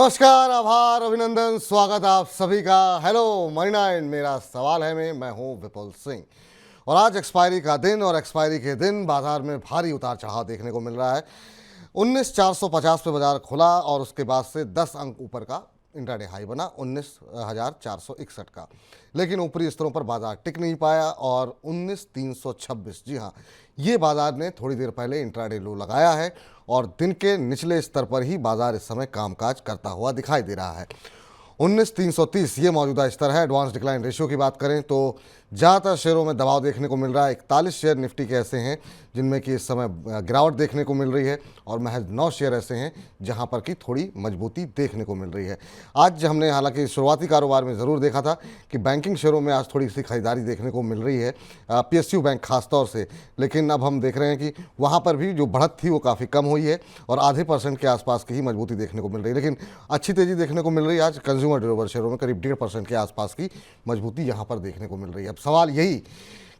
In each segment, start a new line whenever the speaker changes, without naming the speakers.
नमस्कार, आभार, अभिनंदन, स्वागत आप सभी का। हेलो मनी नाइन, मेरा सवाल है मैं हूं विपुल सिंह। और आज एक्सपायरी का दिन, और एक्सपायरी के दिन बाजार में भारी उतार चढ़ाव देखने को मिल रहा है। 19,450 पे बाजार खुला और उसके बाद से 10 अंक ऊपर का इंट्राडे हाई बना 19,461 का। लेकिन ऊपरी स्तरों पर बाजार टिक नहीं पाया और 19,326, जी हाँ, ये बाजार ने थोड़ी देर पहले इंट्राडे लो लगाया है और दिन के निचले स्तर पर ही बाजार इस समय कामकाज करता हुआ दिखाई दे रहा है। 19,330 ये मौजूदा स्तर है। एडवांस डिक्लाइन रेशियो की बात करें तो ज़्यादातर शेयरों में दबाव देखने को मिल रहा है। 41 शेयर निफ्टी के ऐसे हैं जिनमें कि इस समय गिरावट देखने को मिल रही है और महज 9 शेयर ऐसे हैं जहां पर कि थोड़ी मजबूती देखने को मिल रही है। आज हमने हालांकि शुरुआती कारोबार में ज़रूर देखा था कि बैंकिंग शेयरों में आज थोड़ी सी खरीदारी देखने को मिल रही है, PSU बैंक खासतौर से। लेकिन अब हम देख रहे हैं कि वहाँ पर भी जो बढ़त थी वो काफ़ी कम हुई है और आधे % के आसपास की ही मजबूती देखने को मिल रही है। लेकिन अच्छी तेज़ी देखने को मिल रही है आज कंज्यूमर ड्यूरेबल शेयरों में, करीब 1.5% के आसपास की मजबूती यहाँ पर देखने को मिल रही है। अब सवाल यही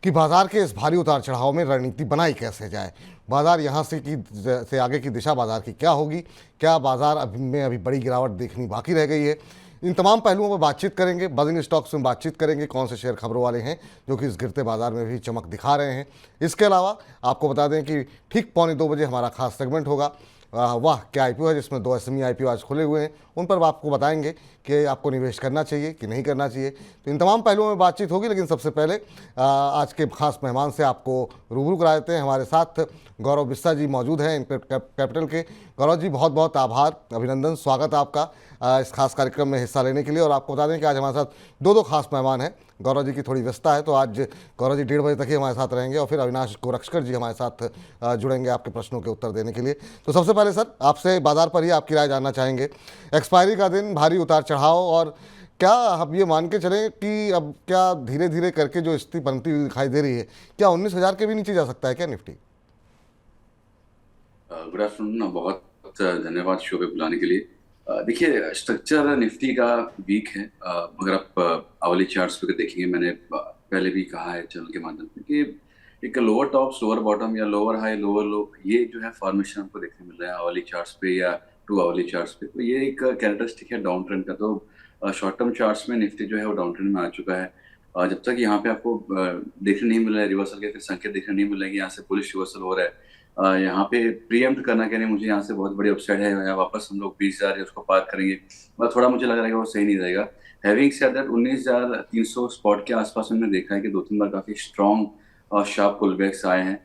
कि बाजार के इस भारी उतार चढ़ाव में रणनीति बनाई कैसे जाए। बाजार यहाँ से आगे की दिशा बाजार की क्या होगी, क्या बाजार अभी बड़ी गिरावट देखनी बाकी रह गई है, इन तमाम पहलुओं पर बातचीत करेंगे। बजिंग स्टॉक्स में बातचीत करेंगे, कौन से शेयर खबरों वाले हैं जो कि इस गिरते बाजार में भी चमक दिखा रहे हैं। इसके अलावा आपको बता दें कि ठीक 1:45 हमारा खास सेगमेंट होगा, वाह क्या IPO है, जिसमें 2 SME IPO आज खुले हुए हैं। उन पर आपको बताएंगे कि आपको निवेश करना चाहिए कि नहीं करना चाहिए। तो इन तमाम पहलुओं में बातचीत होगी। लेकिन सबसे पहले आज के खास मेहमान से आपको रूबरू करा देते हैं। हमारे साथ गौरव बिस्सा जी मौजूद हैं इनपेक्ट कैपिटल के। गौरव जी, बहुत बहुत आभार, अभिनंदन, स्वागत आपका इस खास कार्यक्रम में हिस्सा लेने के लिए। और आपको बता दें कि आज हमारे साथ दो खास मेहमान हैं। गौरव जी की थोड़ी व्यस्तता है तो आज गौरव जी 1:30 बजे तक ही हमारे साथ रहेंगे और फिर अविनाश गोरक्षकर जी हमारे साथ जुड़ेंगे आपके प्रश्नों के उत्तर देने के लिए। तो सबसे पहले सर, आपसे बाजार पर ही आपकी राय जानना चाहेंगे। एक्सपायरी का दिन, भारी उतार चढ़ाव, और क्या हम ये मान के चलें कि अब क्या धीरे धीरे करके जो स्थिति बनती हुई दिखाई दे रही है, क्या 19,000 के भी नीचे जा सकता है क्या निफ्टी?
Good afternoon. बहुत धन्यवाद शो पे बुलाने के लिए। देखिए, स्ट्रक्चर निफ्टी का वीक है। अगर आप आवली चार्ट्स पे देखेंगे, मैंने पहले भी कहा है चैनल के माध्यम से कि एक लोअर टॉप्स, लोअर बॉटम या लोअर हाई लोअर लो, ये जो है फॉर्मेशन आपको देखने मिल रहा है आवली चार्ट्स पे या 2 आवली चार्ट्स पे। तो ये एक कैरेक्टरिस्टिक है डाउन ट्रेंड का। तो शॉर्ट टर्म चार्ट्स में निफ्टी जो है वो डाउन ट्रेंड में आ चुका है। जब तक यहाँ पे आपको देखने नहीं मिल रहा है रिवर्सल के फिर संकेत देखने नहीं मिल रहे हैं, यहाँ से बुलिश रिवर्सल हो रहा है, यहाँ पे प्रीएम्प्ट करना कह रहे हैं, मुझे यहाँ से बहुत बड़ी अपसाइड है, या वापस हम लोग 20,000 है उसको पार करेंगे, बस थोड़ा मुझे लग रहा है कि वो सही नहीं रहेगा। हैविंग सेड दैट 19,300 स्पॉट के आसपास हमने देखा है कि 2-3 बार काफी स्ट्रॉन्ग और शार्प पुलबैक्स आए हैं।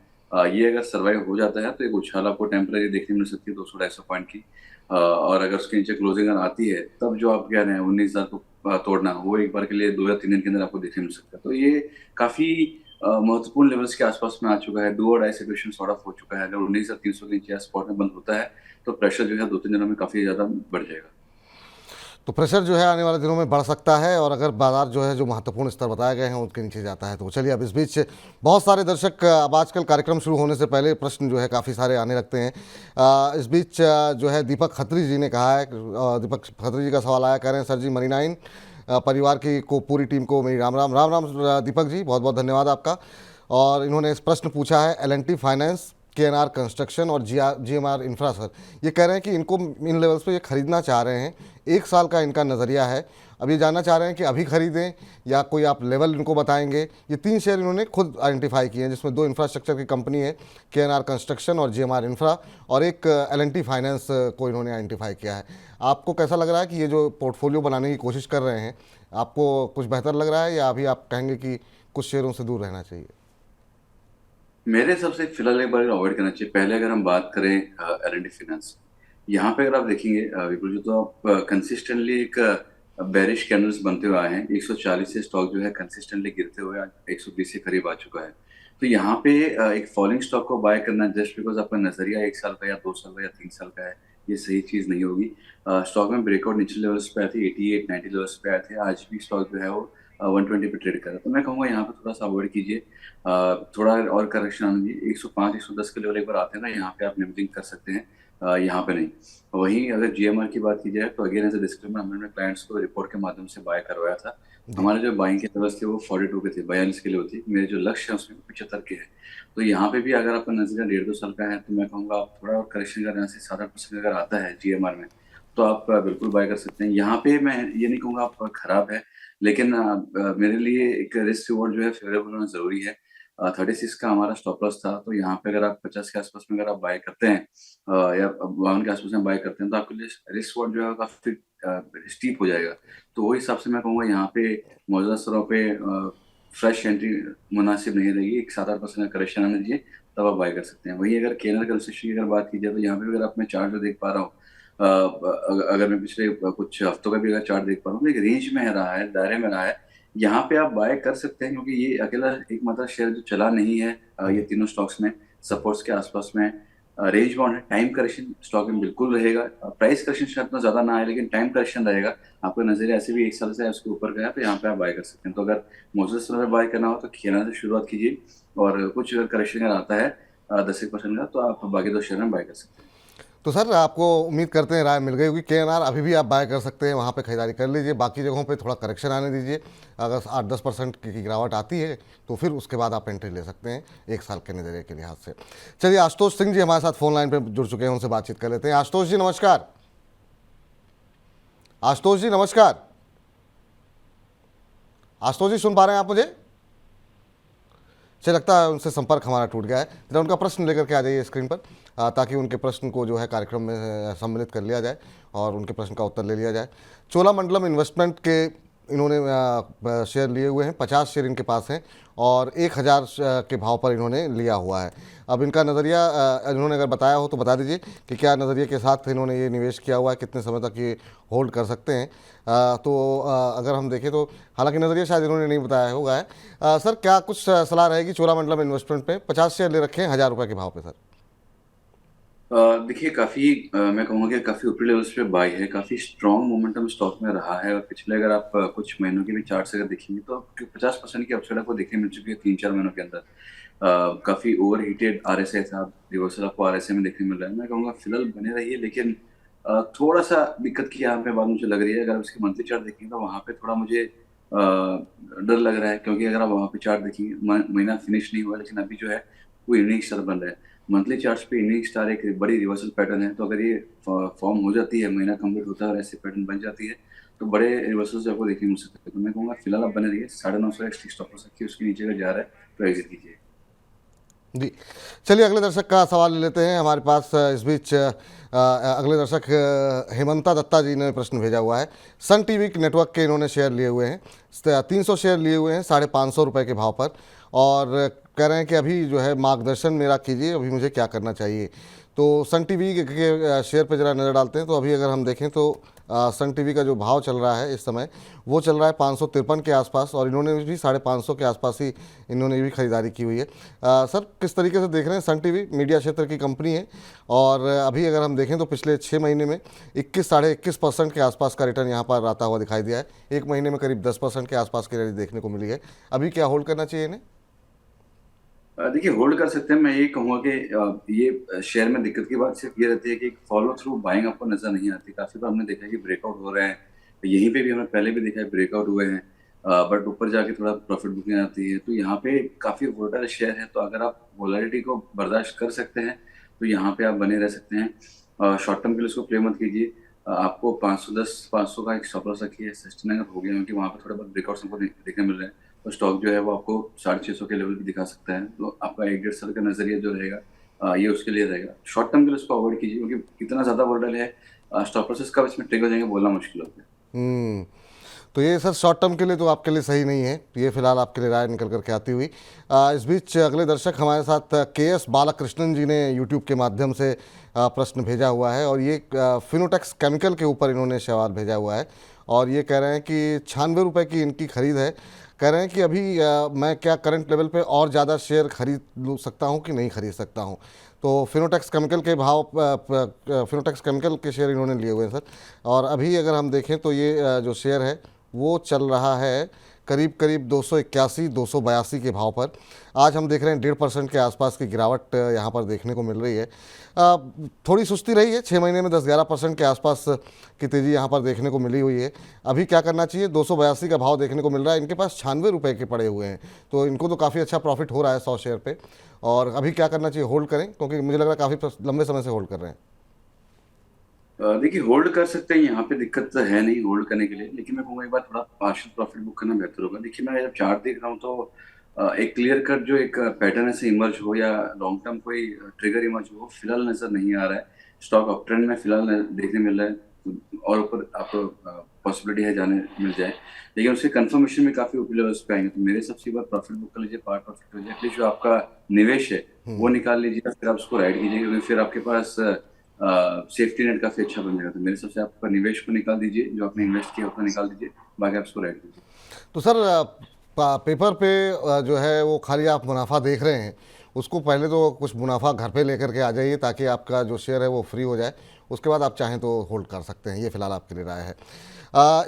ये अगर सर्वाइव हो जाता है तो एक उछाल आपको टेम्पररी देखने मिल सकती है 200-250 पॉइंट की। और अगर उसके नीचे क्लोजिंग अगर आती है तब जो आप कह रहे हैं 19,000 को तोड़ना, वो एक बार के लिए 2 या 3 दिन के अंदर आपको देखने मिल सकता है। तो ये काफी महत्वपूर्ण लेवल्स के आसपास में आ चुका है। डू और डाई सिचुएशन सॉर्ट ऑफ हो चुका है। अगर 19,300 के नीचे स्पॉट में बंद होता है तो प्रेशर जो है 2-3 दिनों में काफी ज्यादा बढ़ जाएगा।
तो प्रेशर जो है आने वाले दिनों में बढ़ सकता है, और अगर बाजार जो है जो महत्वपूर्ण स्तर बताए गए हैं उनके नीचे जाता है तो चलिए। अब इस बीच बहुत सारे दर्शक अब आजकल कार्यक्रम शुरू होने से पहले प्रश्न जो है काफ़ी सारे आने लगते हैं। इस बीच जो है दीपक खत्री जी ने कहा है, दीपक खत्री जी का सवाल आया, कह रहे हैं सर जी मनी नाइन परिवार की को पूरी टीम को मेरी राम राम। राम राम दीपक जी, बहुत बहुत धन्यवाद आपका। और इन्होंने इस प्रश्न पूछा है L&T फाइनेंस, KNR कंस्ट्रक्शन और GMR इंफ्रा। सर ये कह रहे हैं कि इनको इन लेवल्स पे ये खरीदना चाह रहे हैं, 1 साल का इनका नज़रिया है। अब ये जानना चाह रहे हैं कि अभी खरीदें या कोई आप लेवल इनको बताएंगे। ये 3 शेयर इन्होंने खुद आइडेंटिफाई किए हैं, जिसमें 2 इंफ्रास्ट्रक्चर की कंपनी है, KNR कंस्ट्रक्शन और GMR इंफ्रा, और एक L&T फाइनेंस को इन्होंने आइडेंटिफाई किया है। आपको कैसा लग रहा है कि ये जो पोर्टफोलियो बनाने की कोशिश कर रहे हैं, आपको कुछ बेहतर लग रहा है या अभी आप कहेंगे कि कुछ शेयरों से दूर रहना चाहिए?
मेरे हिसाब से फिलहाल एक बार अवॉइड करना चाहिए। पहले अगर हम बात करें L&T फाइनेंस, यहाँ पे अगर आप देखेंगे विपुल जी, तो आप कंसिस्टेंटली एक बेरिश कैंडल्स बनते हुए आए हैं। 140 से स्टॉक जो है कंसिस्टेंटली गिरते हुए आज 120 के करीब आ चुका है। तो यहाँ पे एक फॉलिंग स्टॉक को बाय करना जस्ट बिकॉज आपका नजरिया 1 साल का या 2 साल का या 3 साल का है, ये सही चीज नहीं होगी। स्टॉक में ब्रेकआउट निचले लेवल्स पे आए थे, 88-90 लेवल्स पे आए थे। आज भी स्टॉक जो है वो 120 पे ट्रेड कर रहा है। तो मैं कहूँगा यहाँ पे थोड़ा सा अवॉइड कीजिए। थोड़ा और करेक्शन आने दीजिए। 105-110 के लेवल एक बार आते हैं ना, यहाँ पे आप निमलिंग कर सकते हैं, यहाँ पे नहीं। वहीं अगर GMR की बात की जाए तो अगेन एज ए डिस्क्लेमर, हमने अपने क्लाइंट्स को रिपोर्ट के माध्यम से बाय करवाया था।
जी।
हमारे जो बाइंग के लेवल्स थे वो 42 के थे, 42 के लेवल थे। मेरे जो लक्ष्य है उसमें 75 के है। तो यहाँ पे भी अगर आपका नजरिया 1.5-2 साल का है तो मैं कहूँगा आप थोड़ा और करेक्शन अगर यहाँ से 7-8% अगर आता है GMR में, तो आप बिल्कुल बाय कर सकते हैं। यहाँ पे मैं ये नहीं कहूँगा आप खराब है, लेकिन मेरे लिए एक रिस्क रिवॉर्ड जो है फेवरेबल होना ज़रूरी है। 36 का हमारा स्टॉप लॉस था, तो यहाँ पे अगर आप 50 के आस-पास में अगर आप बाय करते हैं या 52 के आस-पास में बाय करते हैं, तो आपके लिए रिस्क रिवॉर्ड जो है काफ़ी स्टीप हो जाएगा। तो वो हिसाब से मैं कहूँगा यहाँ पे मौजूदा स्तरों पे फ्रेश एंट्री मुनासिब नहीं रहेगी। एक 7-8% का करेक्शन आने दीजिए, तब आप बाय कर सकते हैं। वहीं अगर केएनआर कंस्ट्रक्शन की अगर बात की जाए, तो यहाँ पे भी अगर आप मैं चार्ट जो देख पा रहा हूँ, अगर मैं पिछले कुछ हफ्तों का भी अगर चार्ट देख पा रहा हूँ, तो एक रेंज में रहा है, दायरे में रहा है। यहाँ पे आप बाय कर सकते हैं, क्योंकि ये अकेला एकमात्र शेयर जो चला नहीं है ये तीनों स्टॉक्स में सपोर्ट्स के आसपास में रेंज बाउंड है। टाइम करेक्शन स्टॉक में बिल्कुल रहेगा। प्राइस करेक्शन शायद इतना ज़्यादा ना आए, लेकिन टाइम करेक्शन रहेगा। आपका नज़रिया ऐसे भी 1 साल से उसके ऊपर गया, तो यहाँ पे आप बाय कर सकते हैं। तो अगर मौजूदा समय में बाय करना हो, तो केएनआर से शुरुआत कीजिए, और कुछ अगर करेक्शन अगर आता है 10-1% का, तो आप बाकी 2 शेयर में बाय कर सकते हैं।
तो सर आपको उम्मीद करते हैं राय मिल गई होगी। केएनआर अभी भी आप बाय कर सकते हैं, वहाँ पे खरीदारी कर लीजिए, बाकी जगहों पे थोड़ा करेक्शन आने दीजिए। अगर 8-10% की गिरावट आती है तो फिर उसके बाद आप एंट्री ले सकते हैं 1 साल के नज़रिए के लिहाज से। चलिए, आशुतोष सिंह जी हमारे साथ फ़ोन लाइन पे जुड़ चुके हैं, उनसे बातचीत कर लेते हैं। आशुतोष जी नमस्कार। आशुतोष जी नमस्कार। आशुतोष जी सुन पा रहे हैं आप मुझे? चलिए, लगता है उनसे संपर्क हमारा टूट गया है। जरा उनका प्रश्न लेकर के आ जाइए स्क्रीन पर, ताकि उनके प्रश्न को जो है कार्यक्रम में सम्मिलित कर लिया जाए और उनके प्रश्न का उत्तर ले लिया जाए। चोलामंडलम इन्वेस्टमेंट के इन्होंने शेयर लिए हुए हैं, 50 शेयर इनके पास हैं और 1000 के भाव पर इन्होंने लिया हुआ है। अब इनका नज़रिया इन्होंने अगर बताया हो तो बता दीजिए कि क्या नज़रिए के साथ इन्होंने ये निवेश किया हुआ है, कितने समय तक ये होल्ड कर सकते हैं। अगर हम देखें तो हालांकि नज़रिया शायद इन्होंने नहीं बताया होगा है। सर, क्या कुछ सलाह रहेगी चोलामंडलम इन्वेस्टमेंट पे? 50 शेयर ले रखे हैं 1000 रुपये के भाव पे सर।
देखिए काफ़ी मैं कहूँगा कि काफ़ी ऊपरी लेवल्स पे बाय है, काफ़ी स्ट्रॉन्ग मोमेंटम स्टॉक में रहा है, और पिछले अगर आप कुछ महीनों के भी चार्ट्स अगर देखेंगे, तो 50% की अपसाइड आपको देखने मिल चुकी है 3-4 महीनों के अंदर। काफ़ी ओवर हीटेड आरएसआई था, रिवर्सल आपको आरएसआई में देखने मिल रहा है। मैं कहूँगा फिलहाल बने रहिए, लेकिन थोड़ा सा दिक्कत की यहाँ पे बात मुझे लग रही है। अगर आप इसके मंथली चार्ट देखेंगे, तो वहाँ पे थोड़ा मुझे डर लग रहा है, क्योंकि अगर आप वहाँ पे चार्ट देखेंगे, महीना फिनिश नहीं हुआ, लेकिन अभी जो है वो इवनिंग स्टार बन रहा है। मंथली चार्ट्स पे इवनिंग स्टार एक बड़ी रिवर्सल पैटर्न है, तो अगर ये फॉर्म हो जाती है, महीना कंप्लीट होता है और ऐसे पैटर्न बन जाती है, तो बड़े रिवर्सल्स आपको देखने मिल सकते हैं। तो मैं कहूँगा फिलहाल आप बने रहिए, 950 एक्स स्टॉप हो सकती है, उसके नीचे अगर जा रहा है तो एग्जिट कीजिए।
जी, चलिए अगले दर्शक का सवाल ले लेते हैं हमारे पास। इस बीच अगले दर्शक हेमंता दत्ता जी ने प्रश्न भेजा हुआ है। सन टीवी नेटवर्क के इन्होंने शेयर लिए हुए हैं, 300 शेयर लिए हुए हैं 550 रुपये के भाव पर, और कह रहे हैं कि अभी जो है मार्गदर्शन मेरा कीजिए, अभी मुझे क्या करना चाहिए। तो सन टीवी के शेयर पर ज़रा नज़र डालते हैं। तो अभी अगर हम देखें तो सन टीवी का जो भाव चल रहा है इस समय, वो चल रहा है 553 के आसपास, और इन्होंने भी 550 के आसपास ही इन्होंने भी खरीदारी की हुई है। सर, किस तरीके से देख रहे हैं? सन टीवी मीडिया क्षेत्र की कंपनी है, और अभी अगर हम देखें तो पिछले 6 महीने में 21-21.5% के आसपास का रिटर्न यहाँ पर आता हुआ दिखाई दिया है। एक महीने में करीब 10% के आसपास की रैली देखने को मिली है। अभी क्या होल्ड करना चाहिए इन्हें?
देखिए होल्ड कर सकते हैं। मैं ये कहूँगा कि ये शेयर में दिक्कत की बात सिर्फ ये रहती है कि फॉलो थ्रू बाइंग आपको नजर नहीं आती। काफी बार हमने देखा है कि ब्रेकआउट हो रहे हैं, यहीं पे भी हमने पहले भी देखा है ब्रेकआउट हुए हैं, बट ऊपर जाके थोड़ा प्रॉफिट बुकिंग आती है। तो यहाँ पे काफी वोलेटाइल शेयर है, तो अगर आप वोलेटिलिटी को बर्दाश्त कर सकते हैं, तो यहाँ पे आप बने रह सकते हैं। शॉर्ट टर्म के लिए उसको प्ले मत कीजिए। आपको 510-500 का एक स्टॉप लॉस रखिए, सस्टेन अगर हो गया, क्योंकि वहाँ पे थोड़े बहुत ब्रेकआउट्स हमको देखने मिल रहे हैं, तो स्टॉक जो है वो आपको 650 के लेवल भी दिखा सकता है। तो आपका 1-1.5 साल का नजरिया जो रहेगा ये उसके लिए रहेगा। शॉर्ट टर्म के लिए उसको अवॉइड कीजिए, क्योंकि इतना ज़्यादा वोलेटाइल है, स्टॉप लॉसेस कब इसमें ट्रिगर हो जाएंगे बोलना मुश्किल होता है।
तो ये सर शॉर्ट टर्म के लिए तो आपके लिए सही नहीं है, ये फिलहाल आपके लिए राय निकल करके आती हुई। इस बीच अगले दर्शक हमारे साथ के.एस. बालाकृष्णन जी ने यूट्यूब के माध्यम से प्रश्न भेजा हुआ है, और ये फिनोटेक्स केमिकल के ऊपर इन्होंने सवाल भेजा हुआ है, और ये कह रहे हैं कि 96 रुपये की इनकी खरीद है। कह रहे हैं कि अभी मैं क्या करंट लेवल पे और ज़्यादा शेयर खरीद सकता हूँ कि नहीं खरीद सकता हूँ। तो फिनोटेक्स केमिकल के भाव फिनोटेक्स केमिकल के शेयर इन्होंने लिए हुए हैं सर, और अभी अगर हम देखें तो ये जो शेयर है वो चल रहा है करीब करीब 281-282 के भाव पर। आज हम देख रहे हैं 1.5% के आसपास की गिरावट यहाँ पर देखने को मिल रही है। थोड़ी सुस्ती रही है, 6 महीने में 10-11% के आसपास की तेज़ी यहाँ पर देखने को मिली हुई है। अभी क्या करना चाहिए? 282 का भाव देखने को मिल रहा है, इनके पास 96 रुपये के पड़े हुए हैं, तो इनको तो काफ़ी अच्छा प्रॉफिट हो रहा है 100 शेयर पे। और अभी क्या करना चाहिए? होल्ड करें, क्योंकि मुझे लग रहा है काफ़ी लंबे समय से होल्ड कर रहे हैं।
देखिए होल्ड कर सकते हैं, यहाँ पे दिक्कत तो है नहीं होल्ड करने के लिए, लेकिन मैं कहूँगा एक बार थोड़ा पार्शियल प्रॉफिट बुक करना बेहतर होगा। देखिए मैं जब चार्ट देख रहा हूँ तो एक क्लियर कट जो एक पैटर्न ऐसे इमर्ज हो या लॉन्ग टर्म कोई ट्रिगर इमर्ज हो, फिलहाल नजर नहीं आ रहा है। स्टॉक अप ट्रेंड में फिलहाल देखने मिल रहा है, और ऊपर आपको पॉसिबिलिटी है जाने मिल जाए, लेकिन उसके कंफर्मेशन में काफी ऊपर लेवल्स पे आएंगे। तो मेरे हिसाब से एक बार प्रॉफिट बुक कर लीजिए, पार्ट प्रॉफिट हो जाए, एटलीस्ट जो आपका निवेश है वो निकाल लीजिए, फिर आप उसको राइड कीजिए, क्योंकि फिर आपके पास सेफ्टी नेट काफी अच्छा बन जाएगा। तो मेरे हिसाब से आपका निवेश को निकाल दीजिए, जो आपने इन्वेस्ट किया उतना निकाल दीजिए, बाकी आप उसको राइट कीजिए।
तो सर पेपर पे जो है वो खाली आप मुनाफा देख रहे हैं, उसको पहले तो कुछ मुनाफा घर पे लेकर के आ जाइए ताकि आपका जो शेयर है वो फ्री हो जाए। उसके बाद आप चाहें तो होल्ड कर सकते हैं, ये फिलहाल आपके लिए राय है।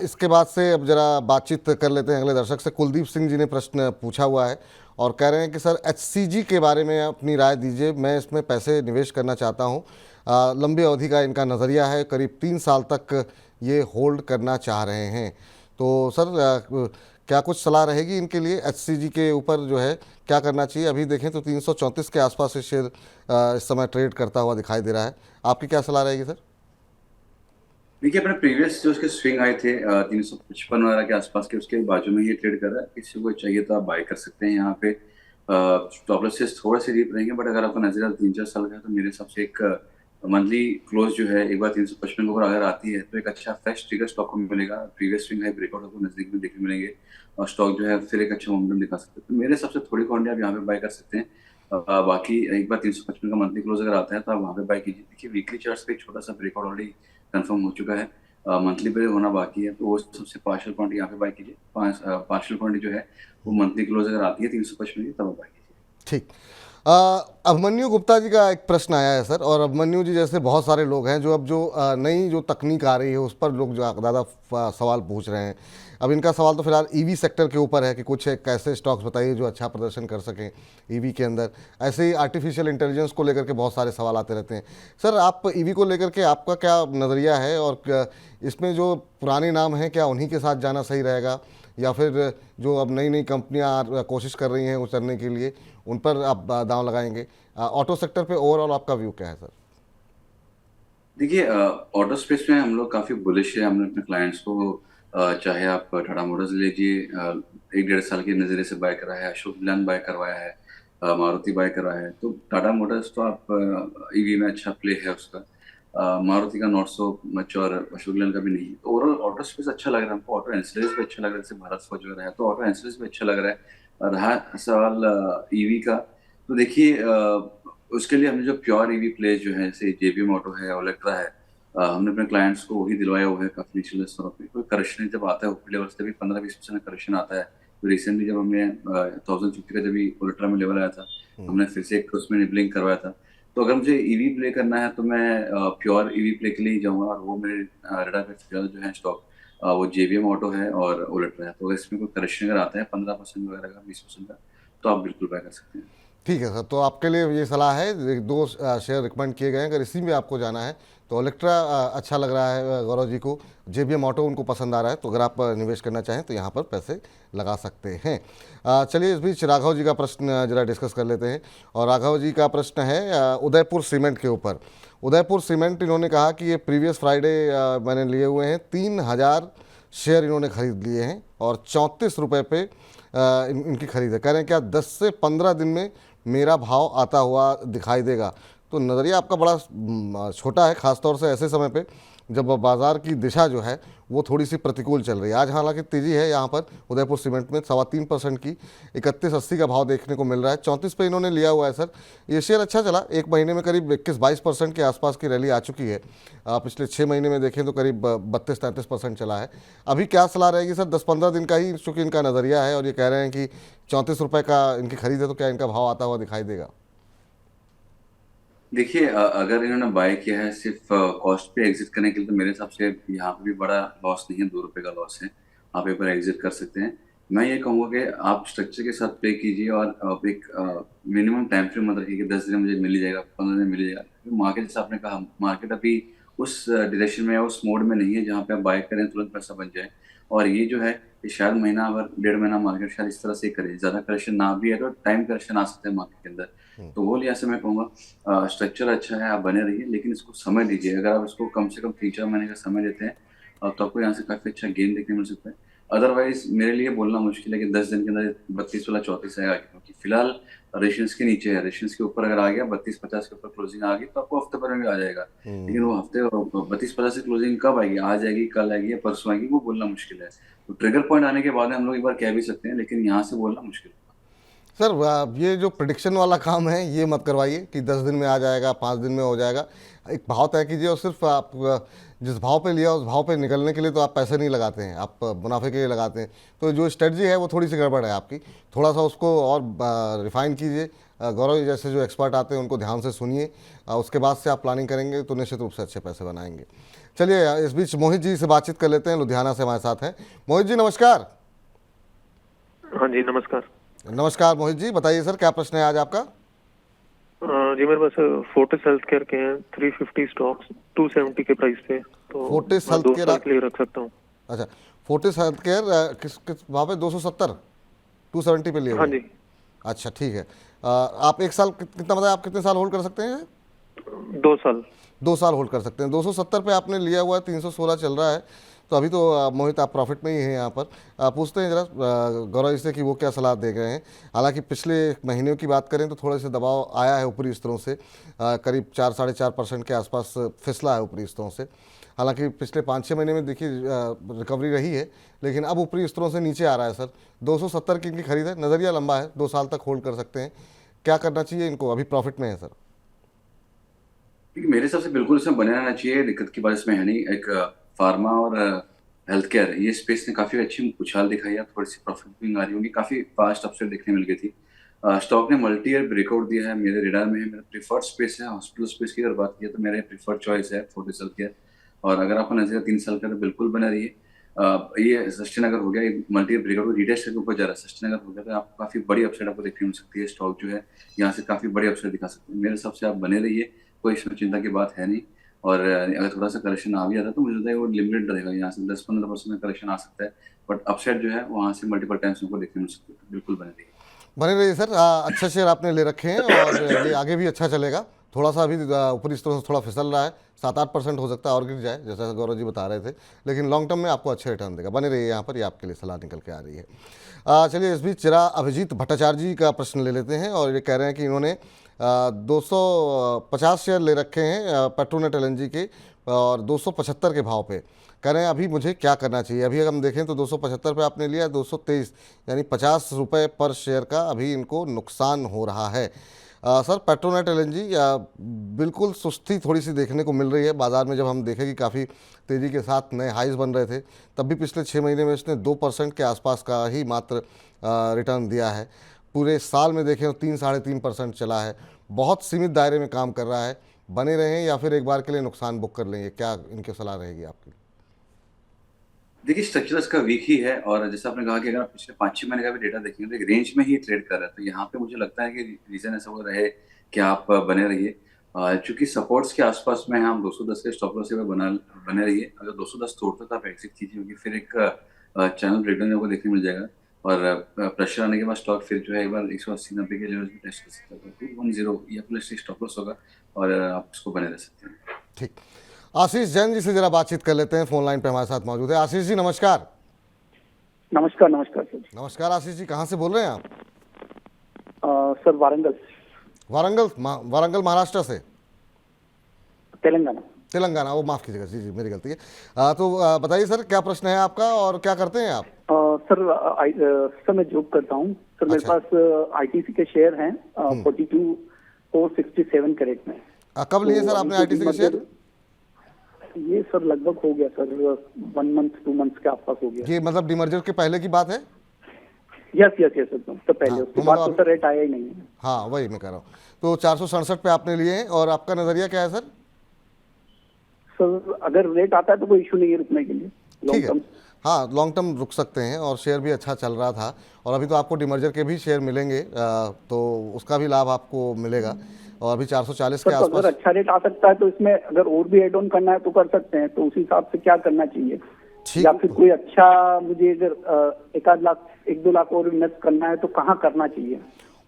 इसके बाद से अब जरा बातचीत कर लेते हैं अगले दर्शक से। कुलदीप सिंह जी ने प्रश्न पूछा हुआ है और कह रहे हैं कि सर एचसीजी के बारे में अपनी राय दीजिए, मैं इसमें पैसे निवेश करना चाहता हूँ। लंबी अवधि का इनका नज़रिया है, करीब 3 साल तक ये होल्ड करना चाह रहे हैं। तो सर क्या कुछ सलाह रहेगी इनके लिए, एचसीजी के ऊपर जो है क्या करना चाहिए? अभी देखें तो 334 के आसपास ये शेयर इस समय ट्रेड करता हुआ दिखाई दे रहा है। आपकी क्या सलाह रहेगी सर?
देखिए अपने प्रीवियस जो उसके स्विंग आए थे 355 वगैरह के आसपास के, उसके बाजू में ही ट्रेड कर रहा है। किसी को चाहिए तो आप बाय कर सकते हैं यहाँ पे। स्टॉप लॉसेस थोड़े से डीप रहेंगे, बट अगर आपका नजरिया 3-4 साल का है तो मेरे हिसाब से एक मंथली क्लोज जो है एक बार 355 के ऊपर अगर आती है तो एक अच्छा फ्रेश ट्रिगर स्टॉक को मिलेगा। प्रीवियस स्विंग हाई ब्रेकआउट आपको नजदीक में देखने मिलेंगे, और स्टॉक जो है फिर एक अच्छा मोमेंटम दिखा सकते हैं। तो मेरे हिसाब से थोड़ी क्वांटिटी आप यहाँ पे बाय कर सकते हैं। बाकी एक बार 355 का मंथली क्लोज अगर आता है तो आप वहाँ पे बाय कीजिए। देखिए वीकली चार्ट्स पे एक छोटा सा ब्रेकआउट ऑलरेडी कंफर्म हो चुका है, मंथली पे होना बाकी है, तो वो सबसे पार्शियल क्वांटिटी यहाँ पे बाय कीजिए। पार्शियल क्वांटिटी जो है वो मंथली क्लोज अगर आती है 355 की, तब बाय कीजिए।
ठीक। अभिमन्यु गुप्ता जी का एक प्रश्न आया है सर, और अभिमन्यु जी जैसे बहुत सारे लोग हैं जो अब जो नई जो तकनीक आ रही है उस पर लोग जो ज़्यादा सवाल पूछ रहे हैं। अब इनका सवाल तो फिलहाल ईवी सेक्टर के ऊपर है कि कुछ एक ऐसे स्टॉक्स बताइए जो अच्छा प्रदर्शन कर सकें ईवी के अंदर। ऐसे ही आर्टिफिशियल इंटेलिजेंस को लेकर के बहुत सारे सवाल आते रहते हैं। सर आप ईवी को लेकर के आपका क्या नज़रिया है, और इसमें जो पुराने नाम हैं क्या उन्हीं के साथ जाना सही रहेगा, या फिर जो अब नई नई कंपनियां कोशिश कर रही हैं उतरने के लिए उन पर आप दांव लगाएंगे? ऑटो सेक्टर पे ओवरऑल आपका व्यू क्या है सर?
देखिए ऑटो स्पेस में हम लोग काफी बुलिश है। हमने अपने क्लाइंट्स को चाहे आप टाटा मोटर्स लीजिए, 1-1.5 साल के नजरिए से बाय कराया है, अशोक लेलैंड बाय करवाया है, मारुति बाय करवाया है। तो टाटा मोटर्स तो आप ईवी में अच्छा प्ले है उसका, मारुति का नॉट सो मच, और अशोक लेलैंड का भी नहीं। तो ओवरऑल ऑटो स्पेस अच्छा लग रहा है हमको, ऑटो एंसिलरीज भी अच्छा लग रहा है, जैसे भारत फॉर्ज वगैरह है तो ऑटो एंसिलरीज भी अच्छा लग रहा है। रहा सवाल ईवी का, तो देखिए उसके लिए हमने जो प्योर ईवी प्लेस जो है, जैसे जेबीएम ऑटो है, ओलेक्ट्रा है, हमने अपने क्लाइंट्स को वही दिलवाया हुआ है काफी निचले स्तरों पे। कोई करेक्शन जब आता है ऊपर लेवल से, तभी 15-20% करेक्शन आता है। तो रिसेंटली जब हमने 1050 का जब ओलेक्ट्रा में लेवल आया था, हमने फिर से एक उसमें निबलिंग करवाया था। तो अगर मुझे ईवी प्ले करना है तो मैं प्योर ईवी प्ले के लिए ही जाऊंगा, और वो मेरे रेडा पे फिलहाल जो है स्टॉक वो जेबीएम ऑटो है और ओलेक्ट्रा है। तो अगर इसमें कोई करेक्शन अगर आता है 15% वगैरह का, 20% का, तो आप बिल्कुल बाय कर सकते हैं।
ठीक है सर, तो आपके लिए ये सलाह है, दो शेयर रिकमेंड किए गए हैं, अगर इसी में आपको जाना है तो इलेक्ट्रा अच्छा लग रहा है गौरव जी को, जेबीएम ऑटो उनको पसंद आ रहा है, तो अगर आप निवेश करना चाहें तो यहाँ पर पैसे लगा सकते हैं। चलिए इस बीच राघव जी का प्रश्न जरा डिस्कस कर लेते हैं। और राघव जी का प्रश्न है उदयपुर सीमेंट के ऊपर। उदयपुर सीमेंट इन्होंने कहा कि ये प्रीवियस फ्राइडे मैंने लिए हुए हैं, 3000 शेयर इन्होंने खरीद लिए हैं और 34 रुपये पे इनकी खरीद है। कह रहे हैं क्या 10 से 15 दिन में मेरा भाव आता हुआ दिखाई देगा? तो नज़रिया आपका बड़ा छोटा है, ख़ासतौर से ऐसे समय पे जब बाज़ार की दिशा जो है वो थोड़ी सी प्रतिकूल चल रही है। आज हालांकि तेज़ी है यहाँ पर उदयपुर सीमेंट में 3.25% की, 31.80 का भाव देखने को मिल रहा है। 34 पे इन्होंने लिया हुआ है सर। ये शेयर अच्छा चला, एक महीने में करीब 21-22% के आसपास की रैली आ चुकी है। पिछले 6 महीने में देखें तो करीब 32-33% चला है। अभी क्या सलाह रहेगी सर? 10-15 दिन का ही चूँकि इनका नज़रिया है और ये कह रहे हैं कि 34 रुपये का इनकी खरीद है, तो क्या इनका भाव आता हुआ दिखाई देगा?
देखिए अगर इन्होंने बाय किया है सिर्फ कॉस्ट पे एग्जिट करने के लिए, तो मेरे हिसाब से यहाँ पे भी बड़ा लॉस नहीं है, 2 रुपए का लॉस है। आप एक बार एग्जिट कर सकते हैं। मैं ये कहूँगा कि आप स्ट्रक्चर के साथ पे कीजिए, और आप एक मिनिमम टाइम फ्रेम मत रखिए कि 10 दिन में मुझे मिल ही जाएगा, 15 दिन मिल ही जाएगा। मार्केट जैसे आपने कहा, मार्केट अभी उस डायरेक्शन में या उस मोड में नहीं है जहाँ पे आप बाय करें तुरंत पैसा बन जाए। और ये जो है ये शायद महीना भर 1.5 महीना मार्केट शायद इस तरह से ही करे, ज्यादा करेक्शन ना भी है तो टाइम करेक्शन आ सकता है मार्केट के अंदर। तो वो लिहाज से मैं कहूंगा स्ट्रक्चर अच्छा है, आप बने रहिए, लेकिन इसको समय दीजिए। अगर आप इसको कम से कम 3-4 महीने का समय देते हैं तो आपको यहाँ से काफी अच्छा गेन देखने मिल सकता है। अदरवाइज मेरे लिए बोलना मुश्किल है कि 10 दिन के अंदर 32 वाला 34 आएगा, क्योंकि फिलहाल रेशियंस के नीचे है। रेशियंस के ऊपर अगर आ गया 32-50 के ऊपर क्लोजिंग आ गई तो आपको हफ्ते भर में भी आ जाएगा। लेकिन वो हफ्ते 32-50 की क्लोजिंग कब आएगी, आज आएगी, कल आएगी या परसों आएगी, वो बोलना मुश्किल है। तो ट्रिगर पॉइंट आने के बाद हम लोग एक बार कह भी सकते हैं, लेकिन यहाँ से बोलना मुश्किल है।
सर ये जो प्रिडिक्शन वाला काम है ये मत करवाइए कि 10 दिन में आ जाएगा, 5 दिन में हो जाएगा। एक भाव तय कीजिए और सिर्फ आप जिस भाव पे लिया उस भाव पे निकलने के लिए तो आप पैसे नहीं लगाते हैं, आप मुनाफे के लिए लगाते हैं। तो जो स्ट्रेटजी है वो थोड़ी सी गड़बड़ है आपकी, थोड़ा सा उसको और रिफाइन कीजिए। गौरव जैसे जो एक्सपर्ट आते हैं उनको ध्यान से सुनिए, उसके बाद से आप प्लानिंग करेंगे तो निश्चित रूप से अच्छे पैसे बनाएंगे। चलिए इस बीच मोहित जी से बातचीत कर लेते हैं, लुधियाना से हमारे साथ हैं। मोहित जी नमस्कार।
हाँ जी नमस्कार।
नमस्कार मोहित जी, बताइए सर क्या प्रश्न है आज आपका।
जी मेरे पास फोर्टिस हेल्थ केयर के हैं 350 स्टॉक्स 270 के प्राइस पे, तो
फोर्टिस
मैं
हेल्थ
2
केयर
साल के लिए रख सकता हूँ।
अच्छा, फोर्टिस हेल्थ केयर किस किस भाव पे 270 पे लिए हुए
हाँ
हैं?
जी
अच्छा ठीक है। आप एक साल कितना बताया, आप कितने साल होल्ड कर सकते हैं?
2 साल।
2 साल होल्ड कर सकते हैं। 270 पे आपने लिया हुआ है, 316 चल रहा है, तो अभी तो मोहित आप प्रॉफिट में ही हैं यहाँ पर। पूछते हैं जरा गौरव जी से कि वो क्या सलाह दे गए हैं। हालांकि पिछले महीनों की बात करें तो थोड़े से दबाव आया है ऊपरी स्तरों से, करीब 4-4.5% के आसपास फिसला है ऊपरी स्तरों से। हालांकि पिछले 5-6 महीने में देखिए रिकवरी रही है, लेकिन अब ऊपरी स्तरों से नीचे आ रहा है सर। 270 की इनकी खरीद है, नज़रिया लंबा है, 2 साल तक होल्ड कर सकते हैं। क्या करना चाहिए इनको, अभी प्रॉफिट में है सर?
देखिए मेरे हिसाब से बिल्कुल इसमें बने रहना चाहिए, दिक्कत की बात इसमें है नहीं। एक फार्मा और हेल्थ केयर ये स्पेस ने काफी अच्छी उछाल दिखाई है, थोड़ी सी प्रॉफिट बुकिंग आ रही होगी, काफी फास्ट अपसेट देखने मिल गई थी। स्टॉक ने मल्टी ईयर ब्रेकआउट दिया है, मेरे रेडार में है। मेरा प्रीफर्ड स्पेस है हॉस्पिटल स्पेस की, अगर बात की तो मेरा प्रीफर्ड चॉइस है फोर्टिस हेल्थ केयर। और अगर आपको नजरिया 3 साल का तो बिल्कुल बना रही है। ये सस्टेन अगर हो गया, मल्टी ईयर ब्रेकआउट रिटेस्ट के ऊपर जा रहा है, सस्टेन अगर हो गया तो आपको काफी बड़ी अपसाइड आपको देखने मिल सकती है। स्टॉक जो है यहाँ से काफी बड़ी अपसाइड दिखा सकते हैं। मेरे हिसाब से आप बने रहिए, कोई इसमें चिंता की बात है नहीं। और अगर थोड़ा सा करेक्शन आ भी जाता है तो मुझे लगता है वो लिमिटेड रहेगा, यहाँ से 10-15% में करेक्शन आ सकता है। बट अपसाइड जो है वहाँ से मल्टीपल टाइम्स को देखने मिल सकती है, तो बिल्कुल बने रहिए।
बने रहिए सर। अच्छा शेयर आपने ले रखे हैं और ये आगे भी अच्छा चलेगा। थोड़ा सा अभी ऊपरी स्तरों से थोड़ा फिसल रहा है, 7-8% हो सकता है और गिर जाए जैसा गौरव जी बता रहे थे, लेकिन लॉन्ग टर्म में आपको अच्छे रिटर्न देगा। बने रहिए यहाँ पर, ये आपके लिए सलाह निकल के आ रही है। चलिए इस बीच जरा अभिजीत भट्टाचार्य जी का प्रश्न ले लेते हैं, और ये कह रहे हैं कि इन्होंने 250 शेयर ले रखे हैं पेट्रोनेट एलएनजी के, और 275 के भाव पे। कह रहे हैं अभी मुझे क्या करना चाहिए। अभी अगर हम देखें तो 275 पे आपने लिया, 223 यानी 50 रुपये पर शेयर का अभी इनको नुकसान हो रहा है। सर पेट्रोनेट एलएनजी बिल्कुल सुस्ती थोड़ी सी देखने को मिल रही है बाज़ार में। जब हम देखें कि काफ़ी तेज़ी के साथ नए हाइज बन रहे थे, तब भी पिछले 6 महीने में इसने 2% के आसपास का ही मात्र रिटर्न दिया है। पूरे साल में देखें तो 3-3.5% चला है, बहुत सीमित दायरे में काम कर रहा है। बने रहें या फिर एक बार के लिए नुकसान बुक कर लेंगे, क्या इनकी सलाह रहेगी आपकी?
देखिए स्ट्रक्चर इसका वीक ही है, और जैसा आपने कहा कि अगर आप पिछले 5-6 महीने का भी डेटा देखेंगे तो एक रेंज में ही ट्रेड कर रहा है। तो यहाँ पे मुझे लगता है कि रीजन ऐसा वो रहे कि आप बने रहिए। चूंकि सपोर्ट्स के आसपास में हम 210 के स्टॉप लॉस से बने रहिए। अगर 210 तोड़ते तो आप एग्जिट कीजिए, क्योंकि फिर एक चैनल ब्रेकडाउन आपको देखने मिल जाएगा, और प्रेशर आने के बाद स्टॉक फिर जो है एक बार 180-90 के लेवल पे टेस्ट कर सकता है। 210 या प्लस स्टॉप लॉस होगा और आप इसको बने रह सकते हैं।
ठीक, आशीष जैन जी से जरा बातचीत कर लेते हैं, फोन लाइन पे हमारे साथ मौजूद है। आशीष जी नमस्कार।
नमस्कार। नमस्कार सर।
नमस्कार आशीष जी, कहाँ से बोल रहे हैं आप?
सर वारंगल।
वारंगल महाराष्ट्र से?
तेलंगाना।
तेलंगाना, वो माफ़ कीजिएगा जी, मेरी गलती है। तो बताइए सर क्या प्रश्न है आपका और क्या करते हैं आप?
सर मैं जॉब करता हूँ सर। मेरे
अच्छा।
पास आईटीसी के शेयर हैं 42,467 कैरेट में।
कब लिए सर आपने आईटीसी के शेयर?
ये सर लगभग हो गया सर 1 मंथ 2 मंथ्स के आसपास हो गया।
ये मतलब डिमर्जर के पहले की बात है?
यस यस यस सर, तो पहले
हाँ,
उसके
तो
बाद
मतलब
तो सर रेट आया ही नहीं है।
हाँ वही मैं कह रहा हूँ। तो 467 पे आपने लिए हैं, और आपका नज़रिया क्या है सर?
सर अगर रेट आता है तो कोई इशू नहीं है रुकने के लिए,
ठीक
लॉन्ग
है,
टर्म।
हाँ लॉन्ग टर्म रुक सकते हैं, और शेयर भी अच्छा चल रहा था, और अभी तो आपको डिमर्जर के भी शेयर मिलेंगे, तो उसका भी लाभ आपको मिलेगा। और अभी 440 के
सर तो
आसपास।
अगर अच्छा रेट आ सकता है तो इसमें अगर और भी एड ऑन करना है तो कर सकते हैं, तो उस हिसाब से क्या करना चाहिए?
ठीक।
या फिर कोई अच्छा मुझे अगर 1 आध लाख 1-2 लाख और इन्वेस्ट करना है तो कहाँ करना चाहिए?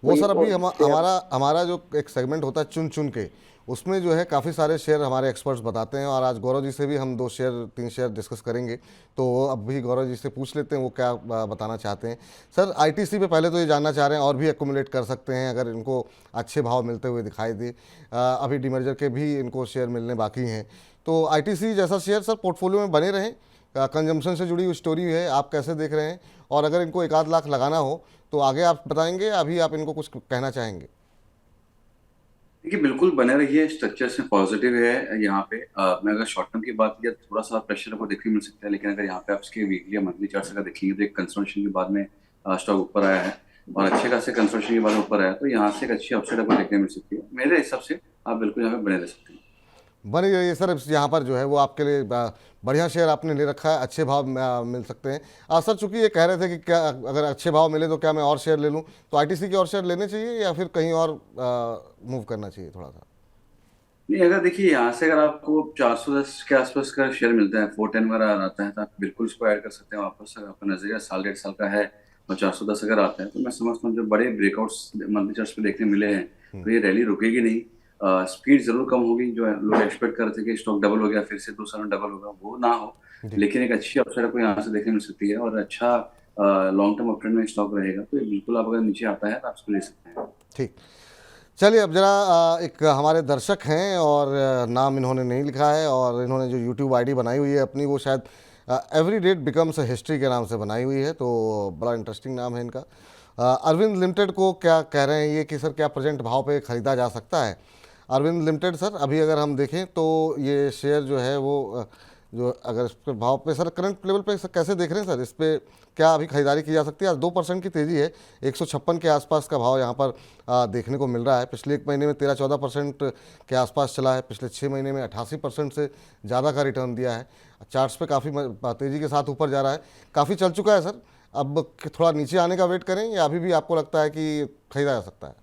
वो
कोई
सर अभी
और शेयर?
हमारा जो एक सेगमेंट होता है चुन चुन के, उसमें जो है काफ़ी सारे शेयर हमारे एक्सपर्ट्स बताते हैं, और आज गौरव जी से भी हम 2 शेयर 3 शेयर डिस्कस करेंगे। तो अब भी गौरव जी से पूछ लेते हैं वो क्या बताना चाहते हैं। सर आईटीसी पे पहले तो ये जानना चाह रहे हैं और भी एक्यूमुलेट कर सकते हैं अगर इनको अच्छे भाव मिलते हुए दिखाई दे। अभी डीमर्जर के भी इनको शेयर मिलने बाकी हैं। तो आईटीसी जैसा शेयर सर पोर्टफोलियो में बने रहें, कंजम्पशन से जुड़ी हुई स्टोरी है, आप कैसे देख रहे हैं? और अगर इनको 1 आध लाख लगाना हो तो आगे आप बताएंगे, अभी आप इनको कुछ कहना चाहेंगे?
देखिए बिल्कुल बने रहिए, स्ट्रक्चर से पॉजिटिव है यहाँ पे। मैं अगर शॉर्ट टर्म की बात की जाए थोड़ा सा प्रेशर आपको देखने मिल सकता है, लेकिन अगर यहाँ पे आप इसके वीकली या मंथली चार्ट अगर देखेंगे तो एक कंसोलिडेशन के बाद में स्टॉक ऊपर आया है, और अच्छे खासे कंसोलिडेशन के बाद में ऊपर आया, तो यहाँ से एक अच्छी अपसाइड आपको देखने मिल सकती है। मेरे हिसाब से आप बिल्कुल यहाँ पे बने रह सकते हैं।
बनी रहिए सर, यहाँ पर जो है वो आपके लिए बढ़िया शेयर आपने ले रखा है, अच्छे भाव मिल सकते हैं। सर चूंकि ये कह रहे थे कि क्या अगर अच्छे भाव मिले तो क्या मैं और शेयर ले लूँ, तो आईटीसी के और शेयर लेने चाहिए या फिर कहीं और मूव करना चाहिए थोड़ा सा?
नहीं, अगर देखिए यहाँ से अगर आपको 410 के आसपास का शेयर मिलता है, 410 वगैरह आता है, तो आप बिल्कुल इसको ऐड कर सकते हैं वापस। अगर आपका नजरिया साल 1.5 साल का है और 410 अगर आता है, तो मैं समझता हूँ जो बड़े ब्रेकआउट्स मंथली चार्ट्स पे देखने मिले हैं, तो ये रैली रुकेगी नहीं। स्पीड जरूर कम होगी, जो लोग एक्सपेक्ट कर रहे थे कि स्टॉक डबल हो गया फिर से 2 साल में डबल होगा, वो ना हो। लेकिन एक अच्छी अपसाइड आपको यहाँ से देखने मिल सकती है, और अच्छा लॉन्ग टर्म अपट्रेंड में स्टॉक रहेगा, तो ये बिल्कुल आप अगर नीचे आता है तो आप इसको ले सकते हैं।
ठीक। चलिए अब जरा एक हमारे दर्शक हैं और नाम इन्होंने नहीं लिखा है, और इन्होंने जो यूट्यूब आईडी बनाई हुई है अपनी वो शायद एवरी डेट बिकम्स हिस्ट्री के नाम से बनाई हुई है, तो बड़ा इंटरेस्टिंग नाम है इनका। अरविंद लिमिटेड को क्या कह रहे हैं ये कि सर क्या प्रेजेंट भाव पे ख़रीदा जा सकता है? अरविंद लिमिटेड सर अभी अगर हम देखें तो ये शेयर जो है वो जो अगर इस पे भाव पे सर करंट लेवल पे सर कैसे देख रहे हैं सर, इस पे क्या अभी खरीदारी की जा सकती है? आज 2% की तेज़ी है, 156 के आसपास का भाव यहाँ पर देखने को मिल रहा है। पिछले 1 महीने में 13-14% के आसपास चला है, पिछले 6 महीने में 88% से ज़्यादा का रिटर्न दिया है। चार्ट्स पे काफ़ी तेज़ी के साथ ऊपर जा रहा है, काफ़ी चल चुका है सर। अब थोड़ा नीचे आने का वेट करें या अभी भी आपको लगता है कि खरीदा जा सकता है?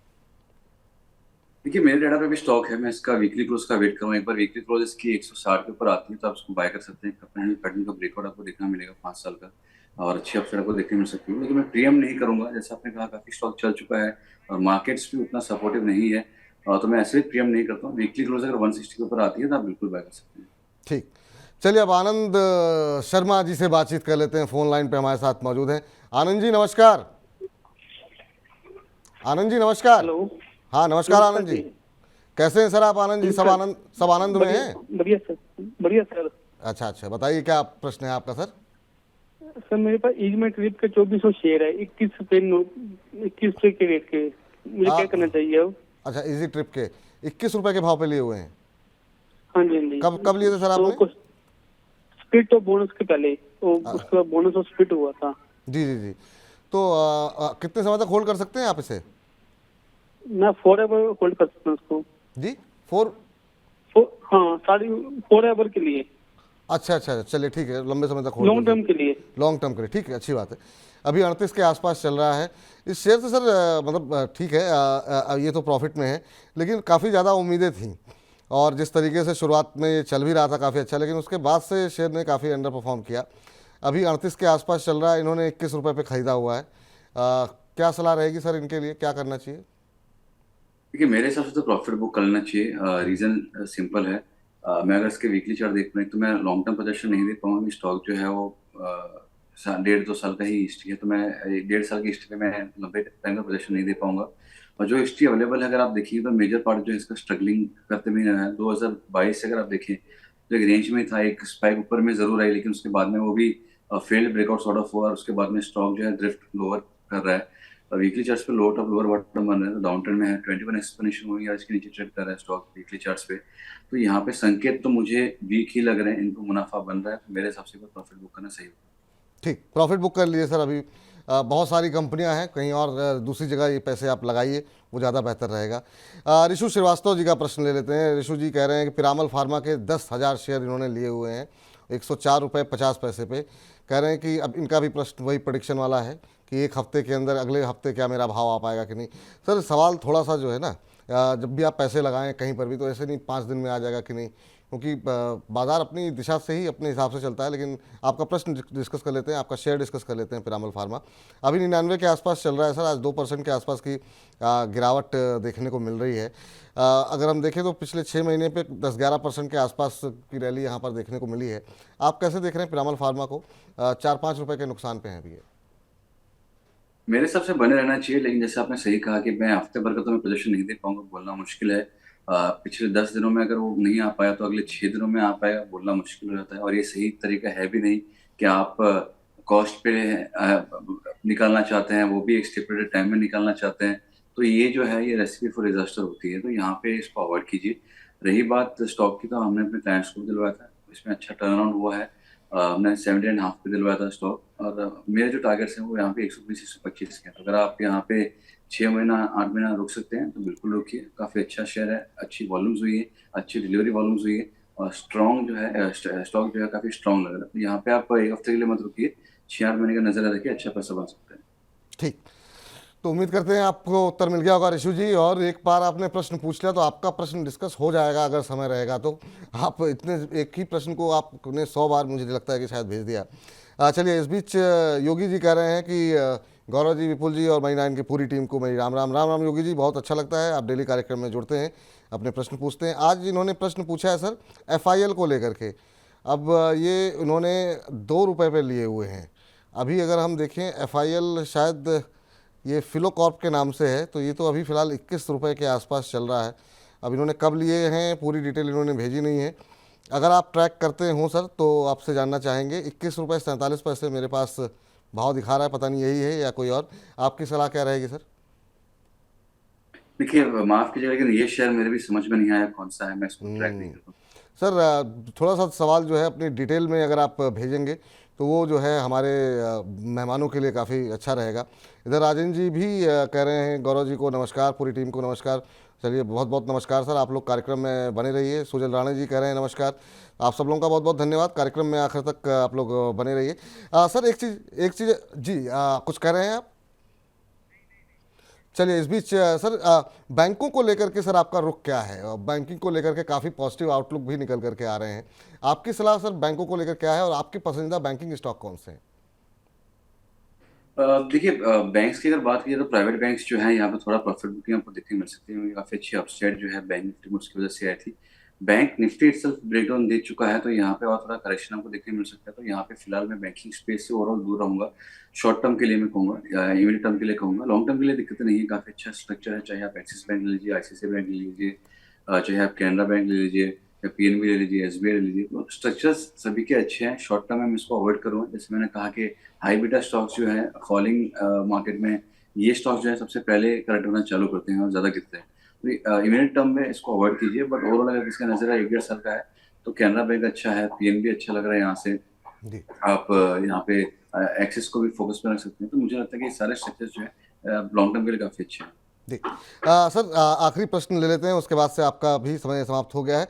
देखिए मेरे डाटा पे भी स्टॉक है, मैं इसका वीकली क्लोज का वेट करूँ। एक बार वीकली क्लोज इसकी 160 के ऊपर आती है तो आप इसको बाय कर सकते हैं। पैटर्न का ब्रेकआउट आपको देखना मिलेगा 5 साल का, और अच्छी अपसाइड आपको देखने मिल सकती है। लेकिन मैं प्रीमियम नहीं करूंगा, जैसे आपने कहा काफी स्टॉक चल चुका है और मार्केट्स भी उतना सपोर्टिव नहीं है, तो मैं ऐसे भी प्रीमियम नहीं करता हूँ। वीकली क्लोज अगर 160 के ऊपर आती है तो आप बिल्कुल बाय कर सकते हैं।
ठीक। चलिए अब आनंद शर्मा जी से बातचीत कर लेते हैं, फोन लाइन पे हमारे साथ मौजूद हैं। आनंद जी नमस्कार। आनंद जी नमस्कार।
हेलो।
हाँ नमस्कार आनंद जी, कैसे हैं सर आप? आनंद जी सब आनंद में हैं?
बढ़िया सर, बढ़िया सर।
अच्छा, बताइए क्या प्रश्न है आपका सर?
सर मेरे पास ईजमें ट्रिप के 2400 शेयर है, 21 रुपए के रेट के। मुझे क्या करना चाहिए अब?
अच्छा, इजी ट्रिप के 21 रुपए के भाव पे लिए हुए हैं?
हाँ जी, हाँ जी।
कब लिए थे सर आपने?
स्प्लिट और बोनस के पहले, उसके बाद बोनस और स्प्लिट हुआ था।
जी। तो कितने समय तक होल्ड कर सकते हैं आप इसे?
मैं फॉरएवर होल्ड कर सकता हूँ उसको
जी
हाँ, 4.5 के लिए।
अच्छा, चलिए ठीक है, लंबे समय तक होल्ड,
लॉन्ग टर्म के लिए।
लॉन्ग टर्म के लिए, ठीक है, अच्छी बात है। अभी 38 के आसपास चल रहा है इस शेयर से सर, मतलब ठीक है, ये तो प्रॉफिट में है, लेकिन काफ़ी ज़्यादा उम्मीदें थी, और जिस तरीके से शुरुआत में ये चल भी रहा था काफ़ी अच्छा, लेकिन उसके बाद से शेयर ने काफ़ी अंडर परफॉर्म किया। अभी 38 के आसपास चल रहा है, इन्होंने 21 रुपये पे ख़रीदा हुआ है। क्या सलाह रहेगी सर इनके लिए, क्या करना चाहिए?
देखिए मेरे हिसाब से तो प्रॉफिट बुक कर लेना चाहिए। रीजन सिंपल है, मैं अगर इसके वीकली चार्ट देख पाऊँ तो मैं लॉन्ग टर्म पोजीशन नहीं दे पाऊंगा। स्टॉक जो है वो 1.5-2 साल का ही हिस्ट्री है, तो मैं 1.5 साल की हिस्ट्री में मैं लंबे टाइम का पोजीशन नहीं दे पाऊंगा। और जो हिस्ट्री अवेलेबल है अगर आप देखिए तो मेजर पार्ट जो है इसका स्ट्रगलिंग करते भी रहा है। 2022 से अगर आप देखें तो एक रेंज में था, एक स्पाइक ऊपर में जरूर आई, लेकिन उसके बाद में वो भी फेल्ड ब्रेकआउट सॉर्ट ऑफ हुआ, और उसके बाद में स्टॉक जो है ड्रिफ्ट लोअर कर रहा है। वीकली चार्ट्स पे लोअर टॉप लोअर बॉटम बन रहा है, तो डाउन ट्रेंड में है। 21 एक्सप्लेनेशन हुई आज के नीचे ट्रेड कर रहा है स्टॉक वीकली चार्ट्स पे। तो यहाँ पे संकेत तो मुझे वीक ही लग रहे हैं, इनको मुनाफा बन रहा है, तो मेरे हिसाब से प्रॉफिट बुक करना सही होगा।
ठीक, प्रॉफिट बुक कर लिए सर। अभी बहुत सारी कंपनियां हैं, कहीं और दूसरी जगह ये पैसे आप लगाइए, वो ज़्यादा बेहतर रहेगा। ऋषु श्रीवास्तव जी का प्रश्न ले लेते हैं। ऋषु जी कह रहे हैं कि पिरामल फार्मा के 10,000 शेयर इन्होंने लिए हुए हैं 104 रुपये 50 पैसे पे। कह रहे हैं कि अब इनका भी प्रश्न वही प्रेडिक्शन वाला है कि एक हफ्ते के अंदर, अगले हफ्ते क्या मेरा भाव आ पाएगा कि नहीं। सर सवाल थोड़ा सा जो है ना, जब भी आप पैसे लगाएं कहीं पर भी तो ऐसे नहीं 5 दिन में आ जाएगा कि नहीं, क्योंकि बाजार अपनी दिशा से ही अपने हिसाब से चलता है। लेकिन आपका प्रश्न डिस्कस कर लेते हैं, आपका शेयर डिस्कस कर लेते हैं पिरामल फार्मा। अभी 99 के आसपास चल रहा है सर, आज 2% के आसपास की गिरावट देखने को मिल रही है। अगर हम देखें तो पिछले 6 महीने पे 10-11% के आसपास की रैली यहाँ पर देखने को मिली है। आप कैसे देख रहे हैं पिरामल फार्मा को? 4-5 रुपये के नुकसान पे हैं अभी ये।
मेरे हिसाब से बने रहना चाहिए, लेकिन जैसे आपने सही कहा कि मैं हफ्ते भर का तो मैं प्रदर्शन नहीं दे पाऊंगा, बोलना मुश्किल है। पिछले 10 दिनों में अगर वो नहीं आ पाया तो अगले 6 दिनों में आ पाएगा, बोलना मुश्किल हो जाता है। और ये सही तरीका है भी नहीं कि आप कॉस्ट पे निकालना चाहते हैं, वो भी एक स्टिपुलेटेड टाइम में निकालना चाहते हैं। तो ये जो है ये रेसिपी फॉर डिजास्टर होती है, तो यहाँ पे इसको अवॉइड कीजिए। रही बात स्टॉक की, तो हमने अपने क्लाइंट्स को भी दिलवाया था, इसमें अच्छा टर्न अराउंड हुआ है। हमने 17.5 पे दिलवाया था स्टॉक, और मेरे जो टारगेट्स हैं वो यहाँ पे 120-125 के हैं। तो अगर आप यहाँ पे 6 महीना 8 महीना रुक सकते हैं तो बिल्कुल रुकिए। काफ़ी अच्छा शेयर है, अच्छी वॉल्यूम्स हुई है, अच्छी डिलीवरी वॉल्यूम्स हुई है, और स्ट्रॉन्ग जो है स्टॉक जो है काफ़ी स्ट्रॉन्ग लग रहा है। तो यहाँ पे आप एक हफ्ते के लिए मत रुकिए, 6-8 महीने का नजर रखिए, अच्छा पैसा बन सकता है।
ठीक, तो उम्मीद करते हैं आपको उत्तर मिल गया होगा ऋषु जी। और एक बार आपने प्रश्न पूछ लिया तो आपका प्रश्न डिस्कस हो जाएगा अगर समय रहेगा तो। आप इतने एक ही प्रश्न को आपने 100 बार मुझे लगता है कि शायद भेज दिया। चलिए, इस बीच योगी जी कह रहे हैं कि गौरव जी, विपुल जी और मई 9 की पूरी टीम को मेरी राम राम। राम राम योगी जी, बहुत अच्छा लगता है आप डेली कार्यक्रम में जुड़ते हैं, अपने प्रश्न पूछते हैं। आज इन्होंने प्रश्न पूछा है सर FIL को लेकर के। अब ये उन्होंने 2 रुपये पे लिए हुए हैं। अभी अगर हम देखें FIL शायद ये फिलोकॉर्प के नाम से है, तो ये तो अभी फ़िलहाल 21 रुपये के आसपास चल रहा है। अब इन्होंने कब लिए हैं पूरी डिटेल इन्होंने भेजी नहीं है। अगर आप ट्रैक करते हो सर तो आपसे जानना चाहेंगे। 21 रुपये 47 पैसे मेरे पास भाव दिखा रहा है, पता नहीं यही है या कोई और। आपकी सलाह क्या रहेगी सर?
देखिए, माफ कीजिएगा लेकिन ये शेयर मेरे भी समझ में नहीं आया कौन सा है, मैं इसको ट्रैक नहीं करता।
सर थोड़ा सा सवाल जो है अपनी डिटेल में अगर आप भेजेंगे तो वो जो है हमारे मेहमानों के लिए काफ़ी अच्छा रहेगा। इधर राजेंद्र जी भी कह रहे हैं गौरव जी को नमस्कार, पूरी टीम को नमस्कार। चलिए, बहुत बहुत नमस्कार सर, आप लोग कार्यक्रम में बने रहिए। सुजल राणे जी कह रहे हैं नमस्कार। आप सब लोगों का बहुत बहुत धन्यवाद, कार्यक्रम में आखिर तक आप लोग बने रहिए। सर एक चीज़ जी, कुछ कह रहे हैं आप? चलिए, इस बीच सर बैंकों को लेकर के सर आपका रुख क्या है? बैंकिंग को लेकर के काफ़ी पॉजिटिव आउटलुक भी निकल करके आ रहे हैं। आपकी सलाह सर बैंकों को लेकर क्या है और आपके पसंदीदा बैंकिंग स्टॉक कौन से हैं?
देखिए, बैंक्स की अगर बात की जाए तो प्राइवेट बैंक्स जो हैं यहाँ पे थोड़ा प्रॉफिट बुकिंग आपको देखने मिल सकती है। काफ़ी अच्छी अपसाइड जो है बैंक निफ्टी में उसकी वजह से आई थी। बैंक निफ्टी इटसेल्फ ब्रेकडाउन दे चुका है, तो यहाँ पे और थोड़ा करेक्शन आपको देखने मिल सकता है। तो यहाँ पे फिलहाल मैं बैंकिंग स्पेस से ओवरऑल दूर रहूंगा। शॉर्ट टर्म के लिए मैं कहूँगा, या इमीडिएट टर्म के लिए कहूँगा। लॉन्ग टर्म के लिए दिक्कत नहीं है, काफ़ी अच्छा स्ट्रक्चर है। चाहे आप एक्सिस बैंक ले लीजिए, ICICI बैंक ले लीजिए, चाहे आप कैनरा बैंक ले लीजिए, या PNB ले लीजिए, SBI ले लीजिए, तो स्ट्रक्चर्स सभी के अच्छे हैं। शॉर्ट टर्म में मैं इसको अवॉइड करूँगा। जैसे मैंने कहा कि हाई बीटा स्टॉक्स जो है फॉलिंग मार्केट में, ये स्टॉक्स जो है सबसे पहले करेक्ट होना चालू करते हैं और ज़्यादा गिरते हैं। तो इमीडिएट टर्म में इसको अवॉइड कीजिए। बट ओवरऑल अगर इसका नजर 1-1.5 साल का है तो कैनरा बैंक अच्छा है, PNB अच्छा लग रहा है। यहाँ से
जी
आप यहाँ पे एक्सिस को भी फोकस में रख सकते हैं। तो मुझे लगता है कि ये सारे स्ट्रक्चर्स जो है लॉन्ग टर्म के लिए काफ़ी अच्छे हैं।
जी सर, आखिरी प्रश्न ले लेते हैं, उसके बाद से आपका भी समय समाप्त हो गया है।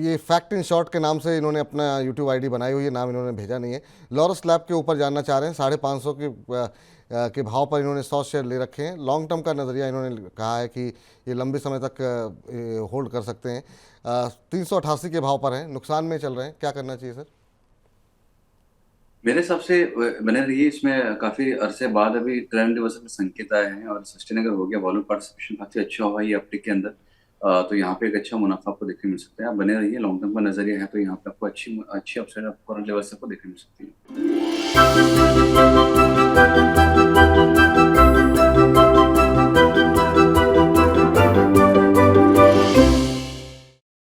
ये फैक्ट इन शॉर्ट के नाम से इन्होंने अपना YouTube ID बनाई हुई है, नाम इन्होंने भेजा नहीं है। लॉरस लैब के ऊपर जानना चाह रहे हैं। 550 के भाव पर इन्होंने 100 शेयर ले रखे हैं। लॉन्ग टर्म का नज़रिया इन्होंने कहा है कि ये लंबे समय तक होल्ड कर सकते हैं। 388 के भाव पर हैं, नुकसान में चल रहे हैं, क्या करना चाहिए सर?
मेरे हिसाब से बने रहिए इसमें। काफी अरसे बाद अभी ट्रेंड रिवर्सल के संकेत आए हैं, और सस्टेन अगर हो गया, वॉल्यूम पार्टिसिपेशन काफी अच्छा हुआ ये अपटिक के अंदर, तो यहाँ पे एक अच्छा मुनाफा आपको देखने मिल सकता है। आप बने रहिए, लॉन्ग टर्म का नजरिया है तो यहाँ पे आपको अच्छी अच्छी अपसाइड आपको करंट लेवल से आपको देखने मिल सकती है।